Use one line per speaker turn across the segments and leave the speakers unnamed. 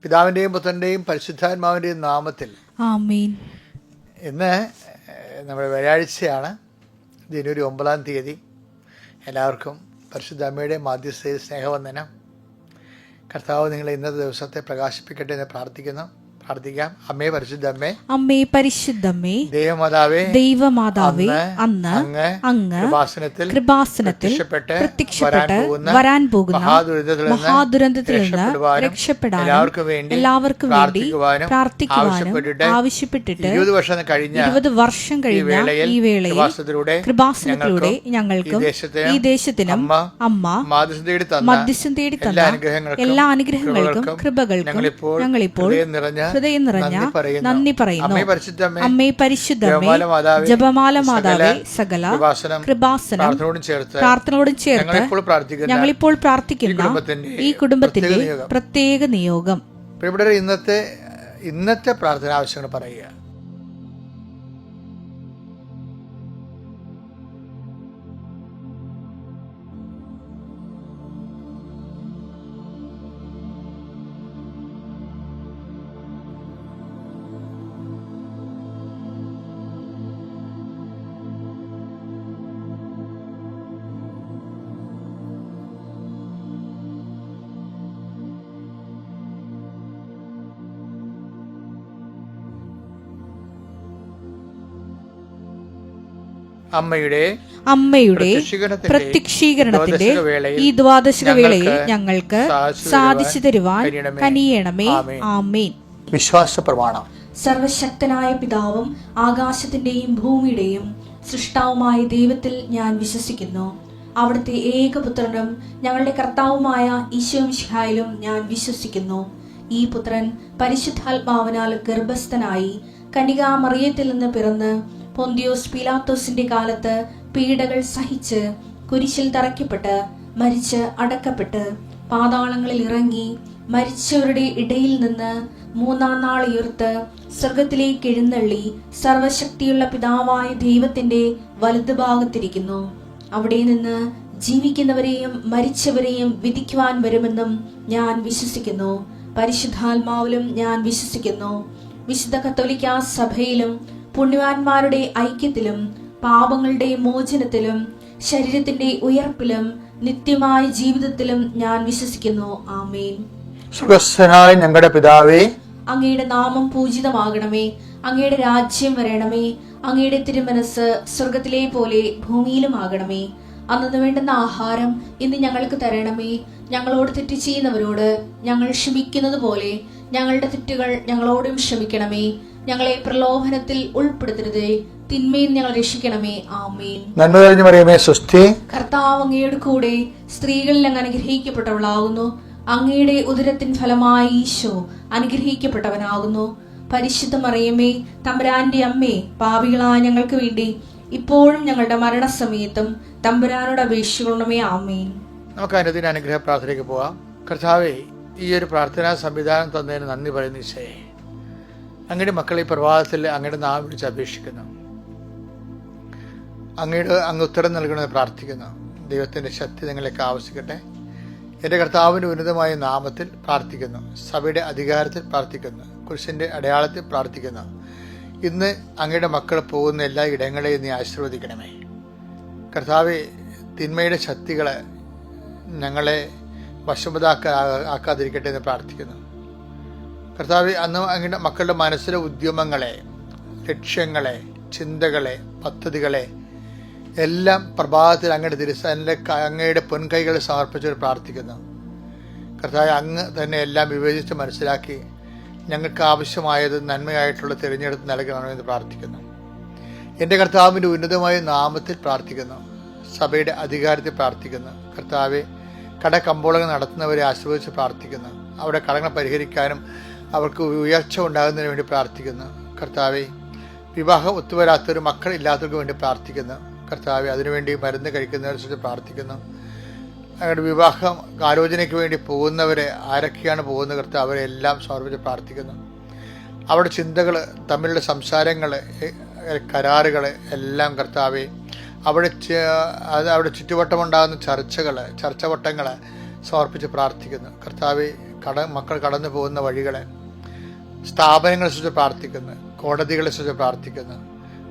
പിതാവിൻ്റെയും പുത്രൻ്റെയും പരിശുദ്ധാത്മാവിൻ്റെയും നാമത്തിൽ
ആമേൻ.
ഇന്ന് നമ്മുടെ വ്യാഴാഴ്ചയാണ്, ജനുവരി 9-ാം തീയതി. എല്ലാവർക്കും പരിശുദ്ധ അമ്മയുടെ മാധ്യസ്ഥയിൽ സ്നേഹവന്ദനം. കർത്താവ് നിങ്ങളെ ഇന്നത്തെ ദിവസത്തെ പ്രകാശിപ്പിക്കട്ടെ എന്ന് പ്രാർത്ഥിക്കാം. അമ്മേ പരിശുദ്ധ അമ്മേ,
അമ്മേ പരിശുദ്ധമ്മേ,
ദൈവമാതാവേ,
ദൈവമാതാവേ, അന്ന് അങ്ങ് കൃപാസനത്തിൽ പ്രത്യക്ഷപ്പെട്ട് വരാൻ പോകുന്ന മഹാദുരന്തത്തിൽ നിന്ന് രക്ഷപ്പെടാനും എല്ലാവർക്കും വേണ്ടി പ്രാർത്ഥിക്കുവാനും ആവശ്യപ്പെട്ടിട്ട് 20 വർഷം കഴിഞ്ഞ ഈ വേളയിൽ കൃപാസനത്തിലൂടെ ഞങ്ങൾക്കും ഈ ദേശത്തിനും അമ്മ മധ്യസ്ഥം തേടി തന്ന എല്ലാ അനുഗ്രഹങ്ങൾക്കും കൃപകൾക്കും ഞങ്ങളിപ്പോൾ ഹൃദയം നിറഞ്ഞ നന്ദി പറയുന്നു. അമ്മേ പരിശുദ്ധമേ, ജപമാല മാതാവേ, സകല കൃപാസനം പ്രാർത്ഥനയോടും ചേർത്ത് ഞങ്ങളിപ്പോൾ പ്രാർത്ഥിക്കുന്ന ഈ കുടുംബത്തിന്റെ പ്രത്യേക നിയോഗം.
ഇന്നത്തെ പ്രാർത്ഥന ആവശ്യങ്ങൾ പറയുക.
അമ്മയുടെ പ്രത്യക്ഷീകരണത്തിന്റെ ഈ ദ്വാദശിക വേളയിൽ ഞങ്ങൾക്ക് സാധിച്ചു തരുവാൻ കനിയണമേ. ആമേൻ.
വിശ്വാസ പ്രമാണം.
സർവശക്തനായ പിതാവും ആകാശത്തിന്റെയും ഭൂമിയുടെയും സൃഷ്ടാവുമായ ദൈവത്തിൽ ഞാൻ വിശ്വസിക്കുന്നു. അവിടുത്തെ ഏകപുത്രനും ഞങ്ങളുടെ കർത്താവുമായ ഈശോ മിശിഹായിലും ഞാൻ വിശ്വസിക്കുന്നു. ഈ പുത്രൻ പരിശുദ്ധാത്മാവിനാൽ ഗർഭസ്ഥനായി കന്യകാമറിയത്തിൽ നിന്ന് പിറന്ന് പൊന്തിയോസ് പീലാത്തോസിന്റെ കാലത്ത് പീഡകൾ സഹിച്ച് കുരിശിൽ തറയ്ക്കപ്പെട്ട് മരിച്ച് അടക്കപ്പെട്ട് പാതാളങ്ങളിൽ ഇറങ്ങി മരിച്ചവരുടെ ഇടയിൽ നിന്ന് 3-ാം നാൾ ഉയർത്ത് സ്വർഗത്തിലേക്ക് എഴുന്നള്ളി സർവശക്തിയുള്ള പിതാവായ ദൈവത്തിന്റെ വലതുഭാഗത്തിരിക്കുന്നു. അവിടെ നിന്ന് ജീവിക്കുന്നവരെയും മരിച്ചവരെയും വിധിക്കുവാൻ വരുമെന്നും ഞാൻ വിശ്വസിക്കുന്നു. പരിശുദ്ധാത്മാവിലും ഞാൻ വിശ്വസിക്കുന്നു. വിശുദ്ധ കത്തോലിക്കാ സഭയിലും പുണ്യവാന്മാരുടെ ഐക്യത്തിലും പാപങ്ങളുടെ മോചനത്തിലും ശരീരത്തിന്റെ ഉയർപ്പിലും നിത്യമായ ജീവിതത്തിലും ഞാൻ വിശ്വസിക്കുന്നു. ആമേൻ.
സ്വർഗ്ഗസ്ഥനായ ഞങ്ങളുടെ പിതാവേ,
അങ്ങയുടെ നാമം പൂജിതമാകണമേ. അങ്ങയുടെ രാജ്യം വരണമേ. അങ്ങയുടെ തിരുമനസ് സ്വർഗത്തിലെ പോലെ ഭൂമിയിലും ആകണമേ. അന്നു വേണ്ടുന്ന ആഹാരം ഇന്ന് ഞങ്ങൾക്ക് തരണമേ. ഞങ്ങളോട് തെറ്റ് ചെയ്യുന്നവരോട് ഞങ്ങൾ ക്ഷമിക്കുന്നത് പോലെ ഞങ്ങളുടെ തെറ്റുകൾ ഞങ്ങളോടും ക്ഷമിക്കണമേ. ഞങ്ങളെ പ്രലോഭനത്തിൽ ഉൾപ്പെടുത്തരുതേ, തിന്മയിൽ ഞങ്ങൾ രക്ഷിക്കണമേ. ആമേൻ.
നന്മ നിറഞ്ഞ മറിയമേ, സ്വസ്തി.
കർത്താവ് അങ്ങയുടെ കൂടെ സ്ത്രീകളിൽ അങ്ങ് അനുഗ്രഹിക്കപ്പെട്ടവളാകുന്നു. അങ്ങയുടെ ഉദരത്തിൻ ഫലമായി ഈശോ അനുഗ്രഹിക്കപ്പെട്ടവനാകുന്നു. പരിശുദ്ധ മറിയമേ, തമ്പുരാന്റെ അമ്മേ, പാപികളായ ഞങ്ങൾക്ക് വേണ്ടി ഇപ്പോഴും ഞങ്ങളുടെ മരണസമയത്തും തമ്പുരാനോട് അപേക്ഷിക്കണമേ. ആമേൻ.
നമുക്ക് അനുദിന അനുഗ്രഹ പ്രാർത്ഥനയ്ക്ക് പോവാം. കർത്താവേ, ഈ ഒരു പ്രാർത്ഥനാ സംവിധാനം തന്നതിന് നന്ദി പറയുന്നു. ഈശോയെ, അങ്ങയുടെ മക്കളെ ഈ പ്രഭാതത്തിൽ അങ്ങയുടെ നാമം വിളിച്ച് അപേക്ഷിക്കുന്നു. അങ്ങ് ഉത്തരം നൽകണമെന്ന് പ്രാർത്ഥിക്കുന്നു. ദൈവത്തിൻ്റെ ശക്തി നിങ്ങളെയൊക്കെ ആവശ്യിക്കട്ടെ. എൻ്റെ കർത്താവിൻ്റെ ഉന്നതമായ നാമത്തിൽ പ്രാർത്ഥിക്കുന്നു. സഭയുടെ അധികാരത്തിൽ പ്രാർത്ഥിക്കുന്നു. കുരിശിൻ്റെ അടയാളത്തിൽ പ്രാർത്ഥിക്കുന്നു. ഇന്ന് അങ്ങയുടെ മക്കൾ പോകുന്ന എല്ലാ ഇടങ്ങളെയും നീ ആശീർവദിക്കണമേ. കർത്താവെ, തിന്മയുടെ ശക്തികളെ ഞങ്ങളെ വശമതാക്കാതിരിക്കട്ടെ എന്ന് പ്രാർത്ഥിക്കുന്നു. കർത്താവ്, അന്ന് അങ്ങയുടെ മക്കളുടെ മനസ്സിലെ ഉദ്യമങ്ങളെ, ലക്ഷ്യങ്ങളെ, ചിന്തകളെ, പദ്ധതികളെ എല്ലാം പ്രഭാതത്തിൽ അങ്ങയുടെ പൊൻകൈകളെ സമർപ്പിച്ച് പ്രാർത്ഥിക്കുന്നു. കർത്താവ്, അങ്ങ് തന്നെ എല്ലാം വിവേചിച്ച് മനസ്സിലാക്കി ഞങ്ങൾക്ക് ആവശ്യമായത് നന്മയായിട്ടുള്ള തിരഞ്ഞെടുത്ത് നൽകണമെന്ന് പ്രാർത്ഥിക്കുന്നു. എൻ്റെ കർത്താവിൻ്റെ ഉന്നതമായ നാമത്തിൽ പ്രാർത്ഥിക്കുന്നു. സഭയുടെ അധികാരത്തിൽ പ്രാർത്ഥിക്കുന്നു. കർത്താവെ, കടകമ്പോളങ്ങൾ നടത്തുന്നവരെ ആശ്രയിച്ച് പ്രാർത്ഥിക്കുന്നു. അവരുടെ കടങ്ങൾ പരിഹരിക്കാനും അവർക്ക് ഉയർച്ച ഉണ്ടാകുന്നതിന് വേണ്ടി പ്രാർത്ഥിക്കുന്നു. കർത്താവെ, വിവാഹം ഒത്തുവരാത്തവരും മക്കൾ ഇല്ലാത്തവർക്ക് വേണ്ടി പ്രാർത്ഥിക്കുന്നു. കർത്താവെ, അതിനുവേണ്ടി മരുന്ന് കഴിക്കുന്നവരെ പ്രാർത്ഥിക്കുന്നു. അവരുടെ വിവാഹം ആലോചനയ്ക്ക് വേണ്ടി പോകുന്നവരെ ആരൊക്കെയാണ് പോകുന്ന കർത്താവ് അവരെല്ലാം സമർപ്പിച്ച് പ്രാർത്ഥിക്കുന്നു. അവരുടെ ചിന്തകൾ, തമ്മിലുള്ള സംസാരങ്ങൾ, കരാറുകൾ എല്ലാം കർത്താവെ, അവിടെ ചുറ്റുവട്ടമുണ്ടാകുന്ന ചർച്ചവട്ടങ്ങൾ സമർപ്പിച്ച് പ്രാർത്ഥിക്കുന്നു. കർത്താവെ, മക്കൾ കടന്നു പോകുന്ന വഴികളെ, സ്ഥാപനങ്ങളെ സംബന്ധിച്ച് പ്രാർത്ഥിക്കുന്നു, കോടതികളെ സംബന്ധിച്ച് പ്രാർത്ഥിക്കുന്നു,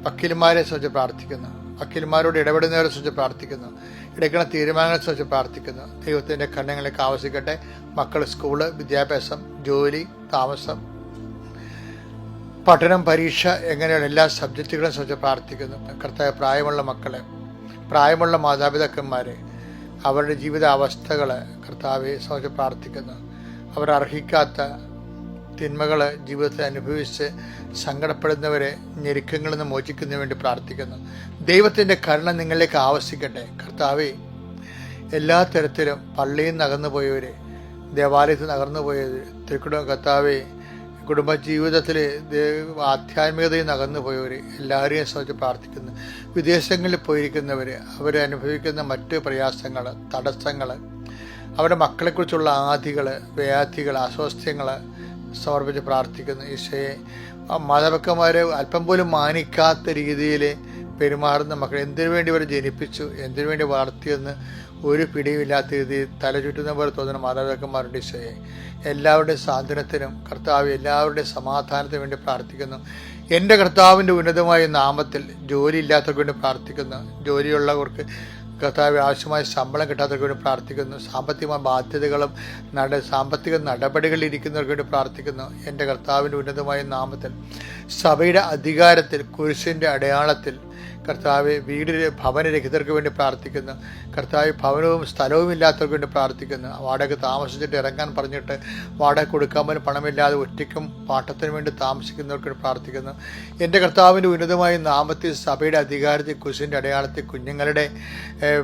വക്കീൽമാരെ സംബന്ധിച്ച് പ്രാർത്ഥിക്കുന്നു, വക്കീൽമാരോട് ഇടപെടുന്നവരെ സംബന്ധിച്ച് പ്രാർത്ഥിക്കുന്നു, എടുക്കുന്ന തീരുമാനങ്ങളെ സംബന്ധിച്ച് പ്രാർത്ഥിക്കുന്നു. ദൈവത്തിൻ്റെ കണ്ണുകളിലേക്ക് ആവശ്യിക്കട്ടെ. മക്കൾ, സ്കൂള്, വിദ്യാഭ്യാസം, ജോലി, താമസം, പഠനം, പരീക്ഷ, എങ്ങനെയുള്ള എല്ലാ സബ്ജക്റ്റുകളെ സംബന്ധിച്ച് പ്രാർത്ഥിക്കുന്നു. കർത്താവ്, പ്രായമുള്ള മക്കളെ, പ്രായമുള്ള മാതാപിതാക്കന്മാരെ, അവരുടെ ജീവിത അവസ്ഥകൾ കർത്താവെ സംബന്ധിച്ച് പ്രാർത്ഥിക്കുന്നു. അവർ അർഹിക്കാത്ത തിന്മകൾ ജീവിതത്തിൽ അനുഭവിച്ച് സങ്കടപ്പെടുന്നവരെ ഞെരുക്കങ്ങളിൽ നിന്ന് മോചിക്കുന്നതിന് വേണ്ടി പ്രാർത്ഥിക്കുന്നു. ദൈവത്തിൻ്റെ കരുണ നിങ്ങളിലേക്ക് ആവശ്യിക്കട്ടെ. കർത്താവെ, എല്ലാ തരത്തിലും പള്ളിയിൽ നിന്ന് അകന്നു പോയവരെ, ദേവാലയത്തിൽ നിന്ന് അകന്നു പോയവർ, കർത്താവെ, കുടുംബജീവിതത്തിൽ ആധ്യാത്മികതയിൽ നിന്ന് അകന്നു പോയവർ എല്ലാവരെയും സംബന്ധിച്ച് പ്രാർത്ഥിക്കുന്നു. വിദേശങ്ങളിൽ പോയിരിക്കുന്നവർ, അവരനുഭവിക്കുന്ന മറ്റ് പ്രയാസങ്ങൾ, തടസ്സങ്ങൾ, അവരുടെ മക്കളെക്കുറിച്ചുള്ള ആധികൾ, വ്യാധികൾ, അസ്വാസ്ഥ്യങ്ങൾ സമർപ്പിച്ച് പ്രാർത്ഥിക്കുന്നു. ഈശോയെ, മാതാപിതാക്കന്മാരെ അല്പം പോലും മാനിക്കാത്ത രീതിയിൽ പെരുമാറുന്ന മക്കൾ, എന്തിനു വേണ്ടി ഇവരെ ജനിപ്പിച്ചു, എന്തിനു വേണ്ടി വളർത്തിയെന്ന് ഒരു പിടിയുമില്ലാത്ത രീതിയിൽ തല ചുറ്റുന്ന പോലെ തോന്നുന്ന മാതാപിതാക്കന്മാരുടെ ഈശോയെ, എല്ലാവരുടെയും സാന്ത്വനത്തിനും കർത്താവ് എല്ലാവരുടെയും സമാധാനത്തിനു വേണ്ടി പ്രാർത്ഥിക്കുന്നു. എൻ്റെ കർത്താവിൻ്റെ ഉന്നതമായ നാമത്തിൽ ജോലിയില്ലാത്തവർക്ക് വേണ്ടി പ്രാർത്ഥിക്കുന്നു. ജോലിയുള്ളവർക്ക് കർത്താവ് ആവശ്യമായ ശമ്പളം കിട്ടാത്തവർക്ക് വേണ്ടി പ്രാർത്ഥിക്കുന്നു. സാമ്പത്തികമായ ബാധ്യതകളും സാമ്പത്തിക നടപടികളിൽ ഇരിക്കുന്നവർക്ക് വേണ്ടി പ്രാർത്ഥിക്കുന്നു. എൻ്റെ കർത്താവിൻ്റെ ഉന്നതമായ നാമത്തിൽ സഭയുടെ അധികാരത്തിൽ കുരിശിൻ്റെ അടയാളത്തിൽ കർത്താവ് ഭവനരഹിതർക്ക് വേണ്ടി പ്രാർത്ഥിക്കുന്നു. കർത്താവ് ഭവനവും സ്ഥലവും ഇല്ലാത്തവർക്ക് വേണ്ടി പ്രാർത്ഥിക്കുന്നു. വാടക താമസിച്ചിട്ട് ഇറങ്ങാൻ പറഞ്ഞിട്ട് വാടക കൊടുക്കാൻ പോലും പണമില്ലാതെ ഒറ്റയ്ക്കും പാട്ടത്തിന് വേണ്ടി താമസിക്കുന്നവർക്ക് വേണ്ടി പ്രാർത്ഥിക്കുന്നു. എൻ്റെ കർത്താവിൻ്റെ ഉന്നതമായ നാമത്തിൽ സഭയുടെ അധികാരത്തിൽ കുരിശിൻ്റെ അടയാളത്തിൽ കുഞ്ഞുങ്ങളുടെ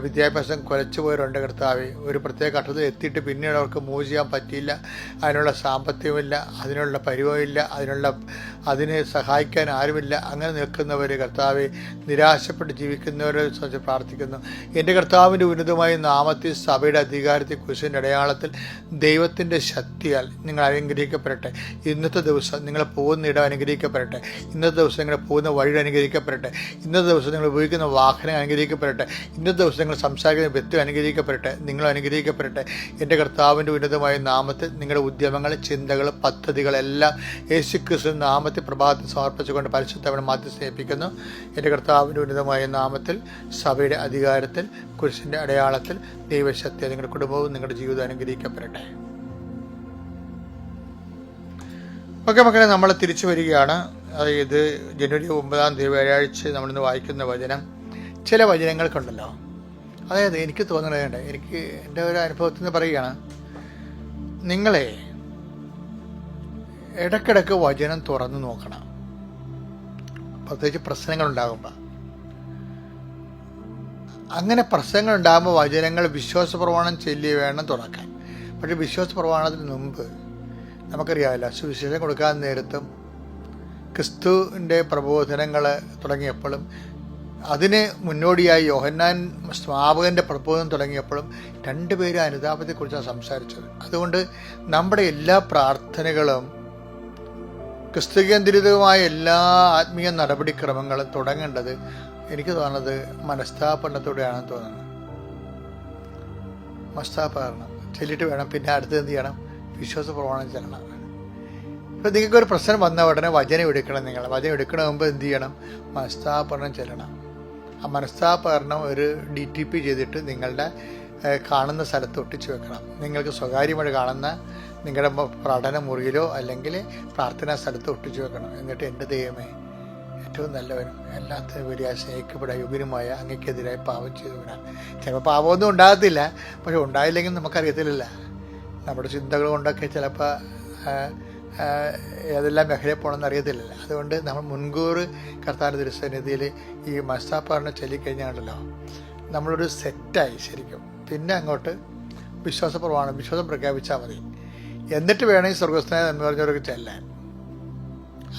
വിദ്യാഭ്യാസം കുലച്ചു പോയവരുണ്ട്. കർത്താവ്, ഒരു പ്രത്യേക ഘട്ടത്തിൽ എത്തിയിട്ട് പിന്നീട് അവർക്ക് മൂവ് ചെയ്യാൻ പറ്റിയില്ല, അതിനുള്ള സാമ്പത്തികമില്ല, അതിനുള്ള പരിവമില്ല, അതിനെ സഹായിക്കാൻ ആരുമില്ല, അങ്ങനെ നിൽക്കുന്നവർ കർത്താവ് നിരാശപ്പെട്ട് ജീവിക്കുന്നവരെ സംബന്ധിച്ച് പ്രാർത്ഥിക്കുന്നു. എൻ്റെ കർത്താവിൻ്റെ ഉന്നതമായ നാമത്തിൽ സഭയുടെ അധികാരത്തിൽ കുരിശിൻ്റെ അടയാളത്തിൽ ദൈവത്തിൻ്റെ ശക്തിയാൽ നിങ്ങൾ അനുഗ്രഹിക്കപ്പെടട്ടെ. ഇന്നത്തെ ദിവസം നിങ്ങൾ പോകുന്ന ഇടം അനുഗ്രഹിക്കപ്പെടട്ടെ. ഇന്നത്തെ ദിവസം നിങ്ങൾ പോകുന്ന വഴി അനുഗ്രഹിക്കപ്പെടട്ടെ. ഇന്നത്തെ ദിവസം നിങ്ങൾ ഉപയോഗിക്കുന്ന വാഹനം അനുഗ്രഹിക്കപ്പെടട്ടെ. ഇന്നത്തെ ദിവസം നിങ്ങൾ സംസാരിക്കുന്ന വ്യക്തി അനുഗ്രഹിക്കപ്പെടട്ടെ. നിങ്ങൾ അനുഗ്രഹിക്കപ്പെടട്ടെ. എൻ്റെ കർത്താവിൻ്റെ ഉന്നതമായ നാമത്തിൽ നിങ്ങളുടെ ഉദ്യമങ്ങൾ, ചിന്തകൾ, പദ്ധതികളെല്ലാം യേശുക്രിസ്തുവിന്റെ നാമത്തിൽ പ്രഭാതത്തിൽ സമർപ്പിച്ചുകൊണ്ട് പരിശുദ്ധവനെ മാറ്റി സ്നേഹിപ്പിക്കുന്നു. എൻ്റെ കർത്താവിൻ്റെ ഉന്നതമായ നാമത്തിൽ സഭയുടെ അധികാരത്തിൽ കുരിശിൻ്റെ അടയാളത്തിൽ ദൈവശക്തി നിങ്ങളുടെ കുടുംബവും നിങ്ങളുടെ ജീവിതം അനുഗ്രഹിക്കപ്പെടട്ടെ. ഓക്കെ മക്കളെ, നമ്മൾ തിരിച്ചു വരികയാണ്. അതായത് ജനുവരി 9 വ്യാഴാഴ്ച നമ്മളിന്ന് വായിക്കുന്ന വചനം, ചില വചനങ്ങൾക്കുണ്ടല്ലോ, അതായത് എനിക്ക് തോന്നുന്നത്, എനിക്ക് എൻ്റെ ഒരു അനുഭവത്തിൽ നിന്ന് പറയുകയാണ്, നിങ്ങളെ ഇടയ്ക്കിടയ്ക്ക് വചനം തുറന്നു നോക്കണം. പ്രത്യേകിച്ച് പ്രശ്നങ്ങളുണ്ടാകുമ്പോൾ. അങ്ങനെ പ്രശ്നങ്ങളുണ്ടാകുമ്പോൾ വചനങ്ങൾ വിശ്വാസപ്രമാണം ചൊല്ലി വേണം തുറക്കാൻ. പക്ഷേ വിശ്വാസപ്രമാണത്തിന് മുമ്പ് നമുക്കറിയാമല്ലോ, സുവിശേഷം കൊടുക്കാൻ നേരത്തും ക്രിസ്തുവിൻ്റെ പ്രബോധനങ്ങൾ തുടങ്ങിയപ്പോഴും അതിന് മുന്നോടിയായി യോഹന്നാൻ സ്നാപകൻ്റെ പ്രബോധനം തുടങ്ങിയപ്പോഴും രണ്ടുപേരും അനുതാപത്തെക്കുറിച്ചാണ് സംസാരിച്ചത്. അതുകൊണ്ട് നമ്മുടെ എല്ലാ പ്രാർത്ഥനകളും ക്രിസ്തുകേന്ദ്രിതമായ എല്ലാ ആത്മീയ നടപടിക്രമങ്ങളും തുടങ്ങേണ്ടത് എനിക്ക് തോന്നുന്നത് മനസ്താപരണത്തോടെയാണെന്ന് തോന്നുന്നത്. മനസ്താപരണം ചൊല്ലിയിട്ട് വേണം പിന്നെ അടുത്ത് എന്ത് ചെയ്യണം, വിശ്വാസ പ്രമാണം ചെല്ലണം. ഇപ്പം നിങ്ങൾക്കൊരു പ്രശ്നം വന്ന ഉടനെ വചനം എടുക്കണം. നിങ്ങൾ വചനം എടുക്കണ മുമ്പ് എന്ത് ചെയ്യണം, മനസ്താപരണം ചെല്ലണം. ആ മനസ്താപരണം ഒരു DTP ചെയ്തിട്ട് നിങ്ങളുടെ കാണുന്ന സ്ഥലത്ത് ഒട്ടിച്ചു വെക്കണം. നിങ്ങൾക്ക് സ്വകാര്യമായി കാണുന്ന നിങ്ങളുടെ പഠന മുറിയിലോ അല്ലെങ്കിൽ പ്രാർത്ഥനാ സ്ഥലത്ത് ഒട്ടിച്ചു വെക്കണം. എന്നിട്ട് എൻ്റെ ദൈവമേ, ഏറ്റവും നല്ലവനും എല്ലാത്തിനും വലിയ സ്നേഹിക്കപ്പെടാൻ യോഗ്യനുമായ അങ്ങയ്ക്കെതിരായി പാപം ചെയ്തു വിടാൻ. ചിലപ്പോൾ പാപമൊന്നും ഉണ്ടാകത്തില്ല, പക്ഷെ ഉണ്ടായില്ലെങ്കിൽ നമുക്കറിയത്തില്ല. നമ്മുടെ ചിന്തകൾ കൊണ്ടൊക്കെ ചിലപ്പോൾ ഏതെല്ലാം മേഖലയിൽ പോകണമെന്ന് അറിയത്തില്ലല്ലോ. അതുകൊണ്ട് നമ്മൾ മുൻകൂർ കർത്താവിൻ്റെ തിരുസന്നിധിയിൽ ഈ മനസ്താപരണം ചൊല്ലിക്കഴിഞ്ഞാണല്ലോ നമ്മളൊരു സെറ്റായി ശരിക്കും. പിന്നെ അങ്ങോട്ട് വിശ്വാസം പ്രഖ്യാപിച്ചാൽ മതി. എന്നിട്ട് വേണം ഈ സ്വർഗസ്ഥനായ എന്ന് പറഞ്ഞവർക്ക് ചെല്ലാൻ.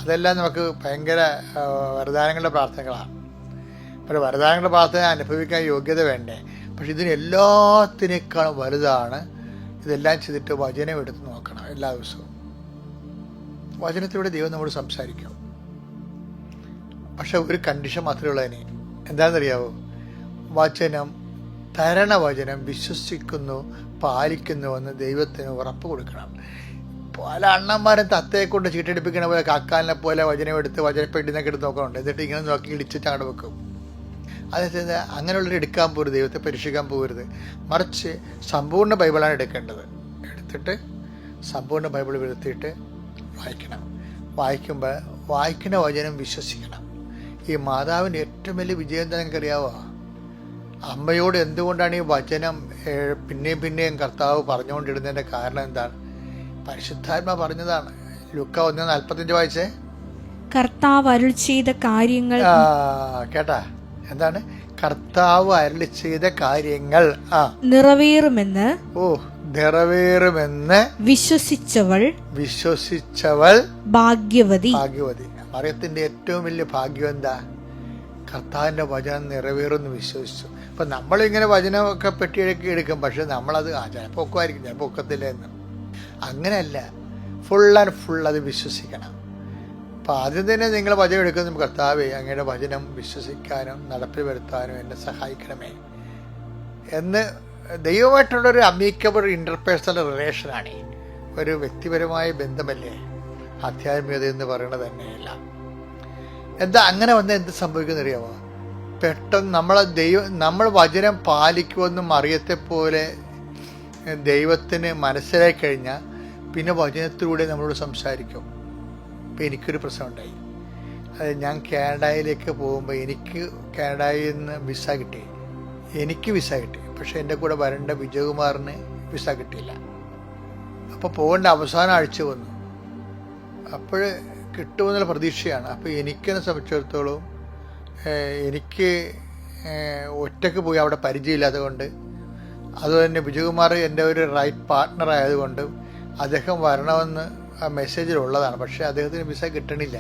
അതെല്ലാം നമുക്ക് ഭയങ്കര വരദാനങ്ങളുടെ പ്രാർത്ഥനകളാണ്. പക്ഷേ വരദാനങ്ങളുടെ പ്രാർത്ഥന അനുഭവിക്കാൻ യോഗ്യത വേണ്ടേ? പക്ഷെ ഇതിനെല്ലാത്തിനേക്കാളും വലുതാണ് ഇതെല്ലാം ചെയ്തിട്ട് വചനം എടുത്ത് നോക്കണം. എല്ലാ ദിവസവും വചനത്തിലൂടെ ദൈവം നമ്മോട് സംസാരിക്കും. പക്ഷെ ഒരു കണ്ടീഷൻ മാത്രമേ ഉള്ളതിന്. എന്താണെന്നറിയാവോ? വചനം തരണ വചനം വിശ്വസിക്കുന്നു, പാലിക്കുന്നുവെന്ന് ദൈവത്തിന് ഉറപ്പ് കൊടുക്കണം. പല അണ്ണന്മാരും തത്തയെ കൊണ്ട് ചീട്ടെടുപ്പിക്കണ പോലെ കാക്കാലിനെ പോലെ വചനം എടുത്ത് വചനപ്പെട്ടിന്നൊക്കെ എടുത്ത് നോക്കാറുണ്ട്. എന്നിട്ട് ഇങ്ങനെ നോക്കി ഇടിച്ചിട്ട് അങ്ങോട്ട് വെക്കും. അതായത് അങ്ങനെയുള്ളവർ എടുക്കാൻ പോരുത്, ദൈവത്തെ പരീക്ഷിക്കാൻ പോകരുത്. മറിച്ച് സമ്പൂർണ്ണ ബൈബിളാണ് എടുക്കേണ്ടത്. എടുത്തിട്ട് സമ്പൂർണ്ണ ബൈബിൾ വരുത്തിയിട്ട് വായിക്കണം. വായിക്കുമ്പോൾ വായിക്കുന്ന വചനം വിശ്വസിക്കണം. ഈ മാതാവിൻ്റെ ഏറ്റവും വലിയ വിജയം എന്താ നിങ്ങൾക്കറിയാവോ? അമ്മയോട് എന്തുകൊണ്ടാണ് ഈ വചനം പിന്നെയും കർത്താവ് പറഞ്ഞുകൊണ്ടിരുന്നതിൻ്റെ കാരണം എന്താണ്? പരിശുദ്ധാത്മ പറഞ്ഞതാണ്. ലൂക്ക 1:45 വായിച്ചേ.
കർത്താവ് അരുൾ ചെയ്ത കാര്യങ്ങൾ
കേട്ടാ? എന്താണ്? കർത്താവ് അരുളി ചെയ്ത കാര്യങ്ങൾ
നിറവേറുമെന്ന്
നിറവേറുമെന്ന് വിശ്വസിച്ചവൾ
ഭാഗ്യവതി.
മറിയത്തിന്റെ ഏറ്റവും വലിയ ഭാഗ്യം എന്താ? കർത്താവിന്റെ വചനം നിറവേറുമെന്ന് വിശ്വസിച്ചു. ഇപ്പൊ നമ്മളിങ്ങനെ വചനമൊക്കെ പെട്ടിയൊക്കെ എടുക്കും, പക്ഷെ നമ്മളത് ചിലപ്പോൾ ഒക്കുമായിരിക്കും, ചിലപ്പോൾ ഒക്കത്തില്ല എന്ന്. അങ്ങനെയല്ല, ഫുൾ ആൻഡ് ഫുൾ അത് വിശ്വസിക്കണം. അപ്പം ആദ്യം തന്നെ നിങ്ങൾ വചനം എടുക്കുന്ന കർത്താവേ, അങ്ങയുടെ വചനം വിശ്വസിക്കാനും നടപ്പിൽ വരുത്താനും എന്നെ സഹായിക്കണമേ എന്ന് ദൈവമായിട്ടുള്ളൊരു അമീക്കബിൾ ഇന്റർപേഴ്സണൽ റിലേഷനാണ്. ഒരു വ്യക്തിപരമായ ബന്ധമല്ലേ ആധ്യാത്മികത എന്ന് പറയുന്നത് തന്നെയല്ല. എന്താ അങ്ങനെ വന്നാൽ എന്ത് സംഭവിക്കുന്ന അറിയാമോ? പെട്ടെന്ന് നമ്മൾ വചനം പാലിക്കുമെന്നും മറിയത്തെ പോലെ ദൈവത്തിന് മനസ്സിലാക്കി കഴിഞ്ഞാൽ പിന്നെ വചനത്തിലൂടെ നമ്മളോട് സംസാരിക്കും. ഇപ്പം എനിക്കൊരു പ്രശ്നം ഉണ്ടായി. അത് ഞാൻ കാനഡയിലേക്ക് പോകുമ്പോൾ എനിക്ക് കാനഡയിൽ നിന്ന് വിസ കിട്ടി. പക്ഷെ എൻ്റെ കൂടെ വരേണ്ട വിജയകുമാറിന് വിസ കിട്ടിയില്ല. അപ്പോൾ പോകേണ്ട അവസാന ആഴ്ച വന്നു. അപ്പോൾ കിട്ടുമെന്നുള്ള പ്രതീക്ഷയാണ്. അപ്പോൾ എനിക്കെന്നെ സംബന്ധിച്ചിടത്തോളം എനിക്ക് ഒറ്റയ്ക്ക് പോയി അവിടെ പരിചയമില്ലാത്തത് കൊണ്ട്, അതുപോലെ തന്നെ വിജയകുമാർ എൻ്റെ ഒരു റൈറ്റ് പാർട്ട്ണർ ആയതുകൊണ്ട് അദ്ദേഹം വരണമെന്ന് ആ മെസ്സേജിലുള്ളതാണ്. പക്ഷേ അദ്ദേഹത്തിന് വിസ കിട്ടണില്ല.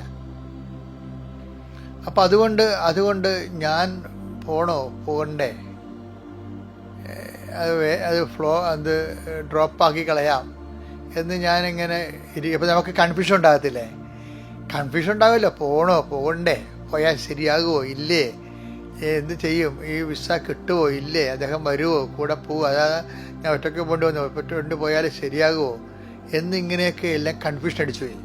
അപ്പം അതുകൊണ്ട് ഞാൻ പോകണ്ടേ, അത് ഡ്രോപ്പാക്കി കളയാം എന്ന് ഞാനിങ്ങനെ ഇപ്പം നമുക്ക് കൺഫ്യൂഷൻ ഉണ്ടാകത്തില്ലേ? കൺഫ്യൂഷൻ ഉണ്ടാവില്ല. പോകണ്ടേ, പോയാൽ ശരിയാകുമോ ഇല്ലേ, എന്ത് ചെയ്യും, ഈ വിസ കിട്ടുമോ ഇല്ലേ, അദ്ദേഹം വരുമോ, കൂടെ പോവുമോ, അതായത് ഞാൻ ഒറ്റയ്ക്ക് കൊണ്ടുപോയാൽ പോയാൽ ശരിയാകുമോ എന്നിങ്ങനെയൊക്കെ എല്ലാം കൺഫ്യൂഷൻ അടിച്ചു പോയി.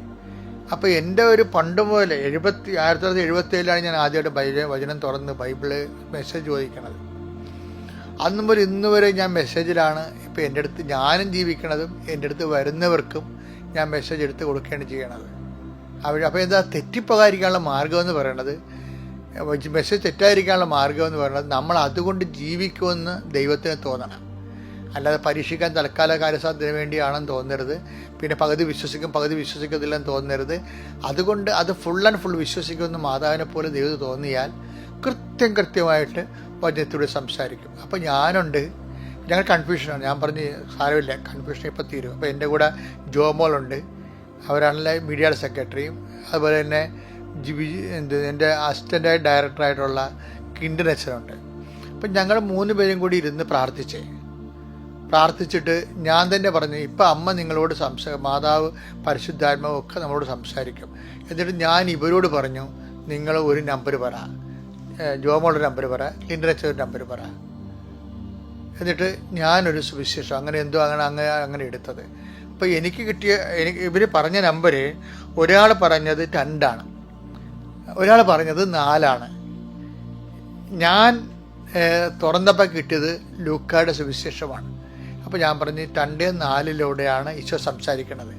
അപ്പോൾ എൻ്റെ ഒരു പണ്ട് മുതൽ 1977 ഞാൻ ആദ്യമായിട്ട് വചനം തുറന്ന് ബൈബിള് മെസ്സേജ് ചോദിക്കണത്. അന്ന് മുതൽ ഇന്ന് വരെ ഞാൻ മെസ്സേജിലാണ്. ഇപ്പോൾ എൻ്റെ അടുത്ത് ഞാനും ജീവിക്കണതും എൻ്റെ അടുത്ത് വരുന്നവർക്കും ഞാൻ മെസ്സേജ് എടുത്ത് കൊടുക്കുകയാണ് ചെയ്യണത്. അപ്പോൾ എന്താ തെറ്റിപ്പോകാതിരിക്കാനുള്ള മാർഗമെന്ന് പറയണത്, മെസ്സേജ് തെറ്റായിരിക്കാനുള്ള മാർഗമെന്ന് പറയുന്നത് നമ്മൾ അതുകൊണ്ട് ജീവിക്കുമെന്ന് ദൈവത്തിന് തോന്നണം. അല്ലാതെ പരീക്ഷിക്കാൻ തൽക്കാല കാര്യസാധ്യത്തിന് വേണ്ടിയാണെന്ന് തോന്നരുത്. പിന്നെ പകുതി വിശ്വസിക്കത്തില്ലെന്ന് തോന്നരുത്. അതുകൊണ്ട് അത് ഫുൾ ആൻഡ് ഫുൾ വിശ്വസിക്കുമെന്ന് മാതാവിനെ പോലെ ദൈവം തോന്നിയാൽ കൃത്യമായിട്ട് വചനത്തിലൂടെ സംസാരിക്കും. അപ്പോൾ ഞങ്ങൾ കൺഫ്യൂഷനാണ്. ഞാൻ പറഞ്ഞ് സാരമില്ല, കൺഫ്യൂഷൻ ഇപ്പം തീരും. അപ്പോൾ എൻ്റെ കൂടെ ജോമോളുണ്ട്, അവരാണല്ലേ മീഡിയയുടെ സെക്രട്ടറിയും. അതുപോലെ തന്നെ എൻ്റെ അസിസ്റ്റൻ്റായി ഡയറക്ടറായിട്ടുള്ള കിൻഡനച്ചനുണ്ട്. അപ്പം ഞങ്ങൾ 3 പേരും കൂടി ഇരുന്ന് പ്രാർത്ഥിച്ചിട്ട് ഞാൻ തന്നെ പറഞ്ഞു, ഇപ്പം അമ്മ നിങ്ങളോട് മാതാവ് പരിശുദ്ധാത്മാവ് ഒക്കെ നമ്മളോട് സംസാരിക്കും. എന്നിട്ട് ഞാൻ ഇവരോട് പറഞ്ഞു, നിങ്ങൾ ഒരു നമ്പർ പറ, ജോമോളുടെ നമ്പർ പറ, കിൻഡനച്ചൻ്റെ നമ്പർ പറ. എന്നിട്ട് ഞാനൊരു സുവിശേഷം അങ്ങനെ അങ്ങനെ എടുത്തത്. അപ്പോൾ ഇവർ പറഞ്ഞ നമ്പർ, ഒരാൾ പറഞ്ഞത് 2 ഒരാൾ പറഞ്ഞത് 4. ഞാൻ തുറന്നപ്പോൾ കിട്ടിയത് ലൂക്കായുടെ സുവിശേഷമാണ്. അപ്പോൾ ഞാൻ പറഞ്ഞു 2:4 ഈശോ സംസാരിക്കണത്,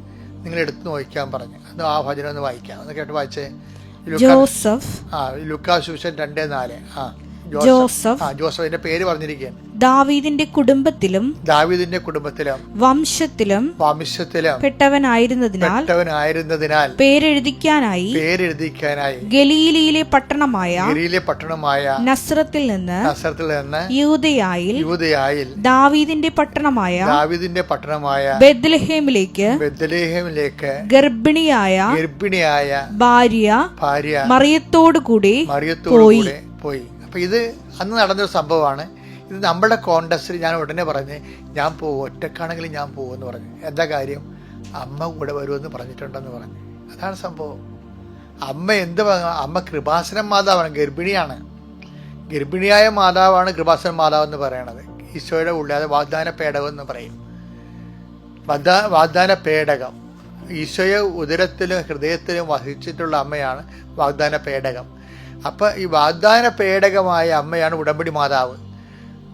നിങ്ങൾ എടുത്ത് നോക്കാൻ പറഞ്ഞു. അത് ആ ഭജനം ഒന്ന് വായിക്കാം, ഒന്ന് കേട്ട് വായിച്ചേ. ലൂക്കാ സുവിശേഷം 2:4. ജോസഫിന്റെ പേര് പറഞ്ഞിരിക്കുകയാണ്.
ദാവീദിന്റെ കുടുംബത്തിലും വംശത്തിലും പെട്ടവനായിരുന്നതിനാൽ പേരെഴുതിക്കാനായി ഗലീലയിലെ പട്ടണമായ നസ്രത്തിൽ നിന്ന് യൂദയായിൽ ദാവീദിന്റെ പട്ടണമായ ബെത്ലഹേമിലേക്ക് ഗർഭിണിയായ ഭാര്യ മറിയത്തോടു കൂടി
പോയി. അപ്പൊ ഇത് അന്ന് നടന്നൊരു സംഭവമാണ്. ഇത് നമ്മുടെ കോണ്ടസ്റ്റിൽ ഞാൻ ഉടനെ പറഞ്ഞ് ഞാൻ പോകും, ഒറ്റക്കാണെങ്കിലും ഞാൻ പോകുമെന്ന് പറഞ്ഞു. എന്താ കാര്യം? അമ്മ കൂടെ വരുമെന്ന് പറഞ്ഞിട്ടുണ്ടെന്ന് പറഞ്ഞു. അതാണ് സംഭവം. അമ്മ കൃപാസന മാതാവാണ്, ഗർഭിണിയായ മാതാവാണ് കൃപാസന മാതാവ് എന്ന് പറയണത്. ഈശോയുടെ ഉള്ളിൽ, അത് വാഗ്ദാന പേടകം എന്ന് പറയും. വാഗ്ദാന പേടകം ഈശോയെ ഉദരത്തിലും ഹൃദയത്തിലും വഹിച്ചിട്ടുള്ള അമ്മയാണ് വാഗ്ദാന പേടകം. അപ്പം ഈ വാഗ്ദാന പേടകമായ അമ്മയാണ് ഉടമ്പടി മാതാവ്.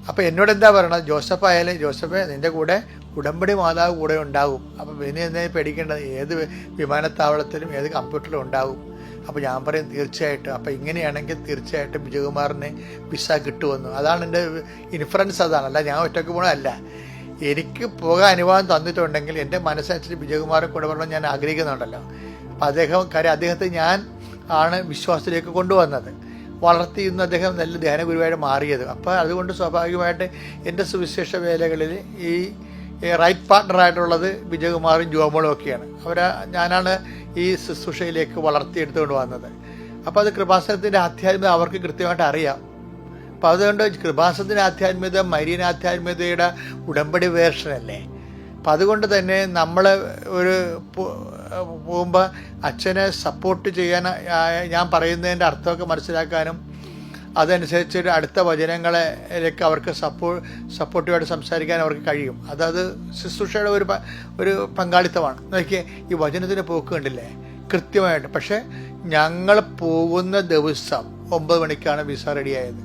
അപ്പം എന്നോട് എന്താ പറയണത്? ജോസഫ് ആയാലും, ജോസഫ് നിൻ്റെ കൂടെ ഉടമ്പടി മാതാവ് കൂടെ ഉണ്ടാകും. അപ്പം പിന്നെ എന്നെ പേടിക്കേണ്ടത്? ഏത് വിമാനത്താവളത്തിലും ഏത് കമ്പ്യൂട്ടറിലും ഉണ്ടാകും. അപ്പോൾ ഞാൻ പറയും തീർച്ചയായിട്ടും. അപ്പം ഇങ്ങനെയാണെങ്കിൽ തീർച്ചയായിട്ടും വിജയകുമാറിന് വിസ കിട്ടുമെന്ന്. അതാണ് എൻ്റെ ഇൻഫറൻസ്, അതാണ്. അല്ല ഞാൻ ഒറ്റയ്ക്ക് പോകണമല്ല. എനിക്ക് പോകാൻ അനുവാദം തന്നിട്ടുണ്ടെങ്കിൽ എൻ്റെ മനസ്സനുസരിച്ച് വിജയകുമാറും കൂടെ വരണം ഞാൻ ആഗ്രഹിക്കുന്നുണ്ടല്ലോ. അപ്പം അദ്ദേഹത്തെ ഞാൻ ആണ് വിശ്വാസത്തിലേക്ക് കൊണ്ടുവന്നത്, വളർത്തി. ഇന്ന് അദ്ദേഹം നല്ല ധ്യാനഗുരുവായിട്ട് മാറിയത്. അപ്പോൾ അതുകൊണ്ട് സ്വാഭാവികമായിട്ട് എൻ്റെ സുവിശേഷ വേലകളിൽ ഈ റൈറ്റ് പാർട്ട്ണറായിട്ടുള്ളത് വിജയകുമാറും ജോമോളും ഒക്കെയാണ്. ഞാനാണ് ഈ ശുശ്രൂഷയിലേക്ക് വളർത്തിയെടുത്തുകൊണ്ട് വന്നത്. അപ്പോൾ അത് കൃപാസനത്തിൻ്റെ ആധ്യാത്മികത അവർക്ക് കൃത്യമായിട്ട് അറിയാം. അപ്പോൾ അതുകൊണ്ട് കൃപാസനത്തിൻ്റെ ആധ്യാത്മികത മരിയൻ ആധ്യാത്മികതയുടെ ഉടമ്പടി വേർഷനല്ലേ. അപ്പം അതുകൊണ്ട് തന്നെ നമ്മൾ ഒരു പോകുമ്പോൾ അച്ഛനെ സപ്പോർട്ട് ചെയ്യാൻ, ഞാൻ പറയുന്നതിൻ്റെ അർത്ഥമൊക്കെ മനസ്സിലാക്കാനും അതനുസരിച്ച് അടുത്ത വചനങ്ങളിലേക്ക് അവർക്ക് സപ്പോർട്ടീവായിട്ട് സംസാരിക്കാൻ അവർക്ക് കഴിയും. അതത് ശുശ്രൂഷയുടെ ഒരു പങ്കാളിത്തമാണ്. നോക്കിയേ, ഈ വചനത്തിൻ്റെ പോക്ക് കണ്ടില്ലേ കൃത്യമായിട്ട്. പക്ഷേ ഞങ്ങൾ പോകുന്ന ദിവസം 9 മണിക്കാണ് വിസ റെഡിയായത്.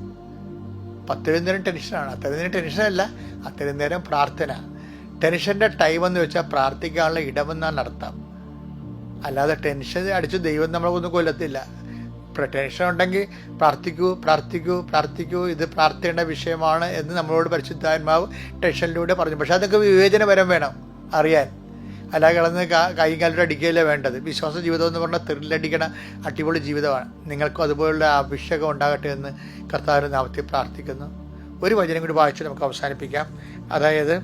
10 നേരം ടെൻഷനാണ്. അത്രയും നേരം ടെൻഷനല്ല, അത്രയും നേരം പ്രാർത്ഥന. ടെൻഷൻ്റെ ടൈമെന്ന് വെച്ചാൽ പ്രാർത്ഥിക്കാനുള്ള ഇടമെന്നാണ് അർത്ഥം. അല്ലാതെ ടെൻഷൻ അടിച്ച് ദൈവം നമ്മളൊന്നും കൊല്ലത്തില്ല. ടെൻഷൻ ഉണ്ടെങ്കിൽ പ്രാർത്ഥിക്കൂ, ഇത് പ്രാർത്ഥിക്കേണ്ട വിഷയമാണ് എന്ന് നമ്മളോട് പരിശുദ്ധാത്മാവ് ടെൻഷനിലൂടെ പറഞ്ഞു. പക്ഷെ അതൊക്കെ വിവേചനപരം വേണം അറിയാൻ. അല്ലാതെ കിടന്ന് കൈയും കാലിലും അടിക്കുകയല്ലേ വേണ്ടത്. വിശ്വാസ ജീവിതം എന്ന് പറഞ്ഞാൽ ത്രില്ലടിക്കണ അടിപൊളി ജീവിതമാണ്. നിങ്ങൾക്കും അതുപോലുള്ള അഭിഷേകം ഉണ്ടാകട്ടെ എന്ന് കർത്താവിന്റെ നാമത്തിൽ പ്രാർത്ഥിക്കുന്നു. ഒരു വചനം കൂടി വായിച്ച് നമുക്ക് അവസാനിപ്പിക്കാം. അതായത്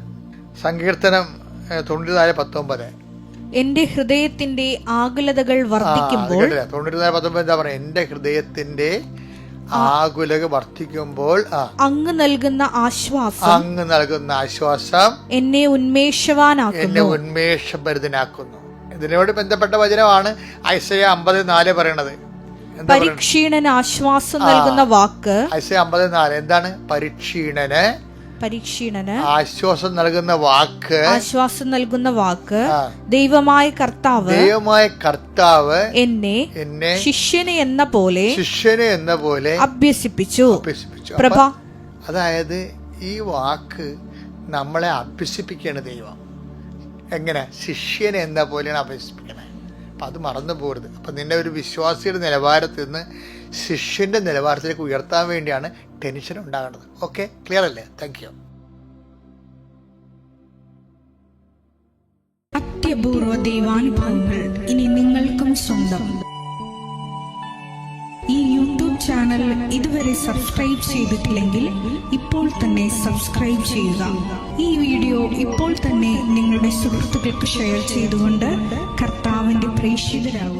സങ്കീർത്തനം 94:19.
എന്റെ ഹൃദയത്തിന്റെ ആകുലതകൾ വർദ്ധിക്കുമ്പോൾ
94:19 എന്താ പറയുക? എന്റെ ഹൃദയത്തിന്റെ ആകുലത വർദ്ധിക്കുമ്പോൾ
അങ്ങ് നൽകുന്ന ആശ്വാസം എന്നെ
ഉന്മേഷഭരിതനാക്കുന്നു. ഇതിനോട് ബന്ധപ്പെട്ട വചനമാണ് ഐസയ 50:4 പറയണത്.
പരീക്ഷീണന് ആശ്വാസം നൽകുന്ന വാക്ക്.
ഐസയ 50:4 എന്താണ്? പരീക്ഷീണന് ആശ്വാസം നൽകുന്ന വാക്ക് ദൈവമായ കർത്താവ് എന്നെ ശിഷ്യനെ എന്ന പോലെ അഭ്യസിപ്പിച്ചു. അതായത് ഈ വാക്ക് നമ്മളെ അഭ്യസിപ്പിക്കുകയാണ് ദൈവം. എങ്ങനെ? ശിഷ്യനെ എന്ന പോലെയാണ് അഭ്യസിപ്പിക്കണേ. അപ്പം അത് മറന്നു പോകരുത്. അപ്പം നിന്നെ ഒരു വിശ്വാസിയുടെ നിലവാരത്തിൽ നിന്ന് ശിഷ്യന്റെ നിലവാരത്തിലേക്ക് ഉയർത്താൻ വേണ്ടിയാണ് ടെൻഷൻ ഉണ്ടാകേണ്ടത്. ഓക്കെ, ക്ലിയർ അല്ലേ? Thank you.
അത്യപൂർവ ദൈവാനുഭവങ്ങൾ ഇനി നിങ്ങൾക്കും സ്വന്തം. ഈ യൂട്യൂബ് ചാനൽ ഇതുവരെ സബ്സ്ക്രൈബ് ചെയ്തിട്ടില്ലെങ്കിൽ ഇപ്പോൾ തന്നെ സബ്സ്ക്രൈബ് ചെയ്യുക. ഈ വീഡിയോ ഇപ്പോൾ തന്നെ നിങ്ങളുടെ സുഹൃത്തുക്കൾക്ക് ഷെയർ ചെയ്തുകൊണ്ട് കർത്താവിന്റെ പ്രേക്ഷിതരാകുക.